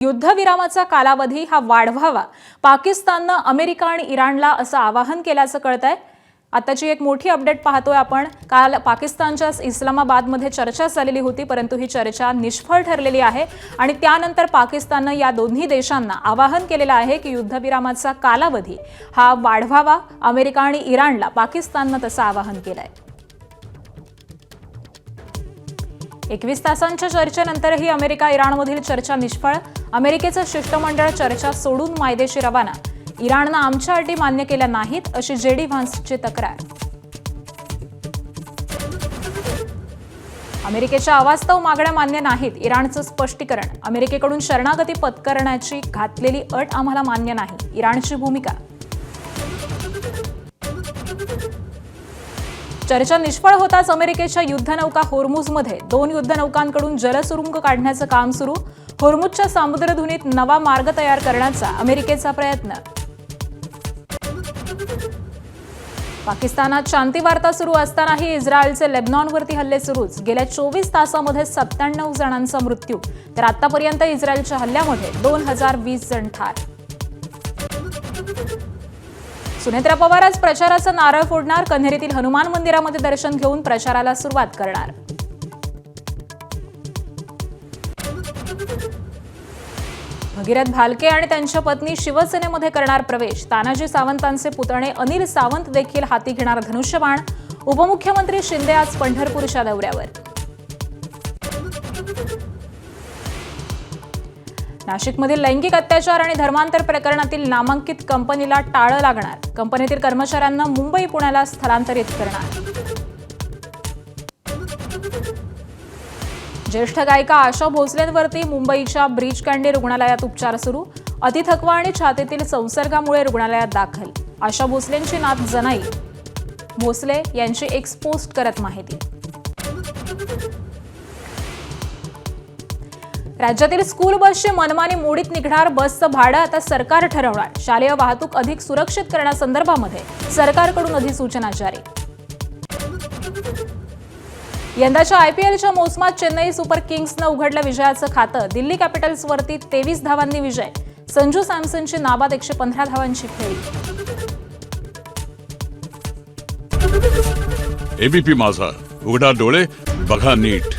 युद्धविरामाचा कालावधी हा वाढवावा पाकिस्ताननं अमेरिका आणि इराणला असं आवाहन केल्याचं कळतंय। आताची एक मोठी अपडेट पाहतोय आपण। काल पाकिस्तानच्या इस्लामाबादमध्ये चर्चा झालेली होती, परंतु ही चर्चा निष्फळ ठरलेली आहे आणि त्यानंतर पाकिस्ताननं या दोन्ही देशांना आवाहन केलेलं आहे की युद्धविरामाचा कालावधी हा वाढवावा। अमेरिका आणि इराणला पाकिस्ताननं तसं आवाहन केलंय। 21 तासांच्या चर्चेनंतरही अमेरिका इराणमधील चर्चा निष्फळ। अमेरिकेचं शिष्टमंडळ चर्चा सोडून मायदेशी रवाना। इराणनं आमच्या अटी मान्य केल्या नाहीत अशी जेडी व्हान्सची तक्रार। अमेरिकेच्या अवास्तव मागण्या मान्य नाहीत, इराणचं स्पष्टीकरण। अमेरिकेकडून शरणागती पत्करण्याची घातलेली अट आम्हाला मान्य नाही, इराणची भूमिका। चर्चा निष्फळ होताच अमेरिकेच्या युद्धनौका होर्मुझमध्ये 2 युद्धनौकांकडून जलसुरुंग काढण्याचं काम सुरू। होर्मुझच्या सामुद्रधुनीत नवा मार्ग तयार करण्याचा अमेरिकेचा प्रयत्न। पाकिस्तानात शांती वार्ता सुरू असतानाही इस्रायलचे लेबनॉनवरती हल्ले सुरूच। गेल्या 24 तासांमध्ये 97 जणांचा मृत्यू, तर आतापर्यंत इस्रायलच्या हल्ल्यामध्ये 2020 जण ठार। सुनेत्रा पवार आज प्रचाराचा नारळ फोडणार। कन्हेरीतील हनुमान मंदिरामध्ये दर्शन घेऊन प्रचाराला सुरुवात करणार। भगीरथ भालके आणि त्यांच्या पत्नी शिवसेनेमध्ये करणार प्रवेश। तानाजी सावंतांचे पुतणे अनिल सावंत देखील हाती घेणार धनुष्यबाण। उपमुख्यमंत्री शिंदे आज पंढरपूरच्या दौऱ्यावर। नाशिकमधील लैंगिक अत्याचार आणि धर्मांतर प्रकरणातील नामांकित कंपनीला टाळं लागणार। कंपनीतील कर्मचाऱ्यांना मुंबई पुण्याला स्थलांतरित करणार। ज्येष्ठ गायिका आशा भोसलेंवरती मुंबईच्या ब्रीच कँडी रुग्णालयात उपचार सुरू। अतिथकवा आणि छातीतील संसर्गामुळे रुग्णालयात दाखल। आशा भोसलेंची नात जनाई भोसले यांची एक्स पोस्ट करत माहिती। राज्यातील स्कूल बसची मनमानी मोडीत निघणार। बसचं भाडं आता सरकार ठरवणार। शालेय वाहतूक अधिक सुरक्षित करण्यासंदर्भामध्ये सरकारकडून अधिसूचना जारी। यंदाच्या आयपीएलच्या मोसमात चेन्नई सुपर किंग्सनं उघडलं विजयाचं खातं। दिल्ली कॅपिटल्सवरती 23 धावांनी विजय। संजू सॅमसनची नाबाद 115 धावांची खेळी। एबीपी माझा, उघडा डोळे बघा नीट।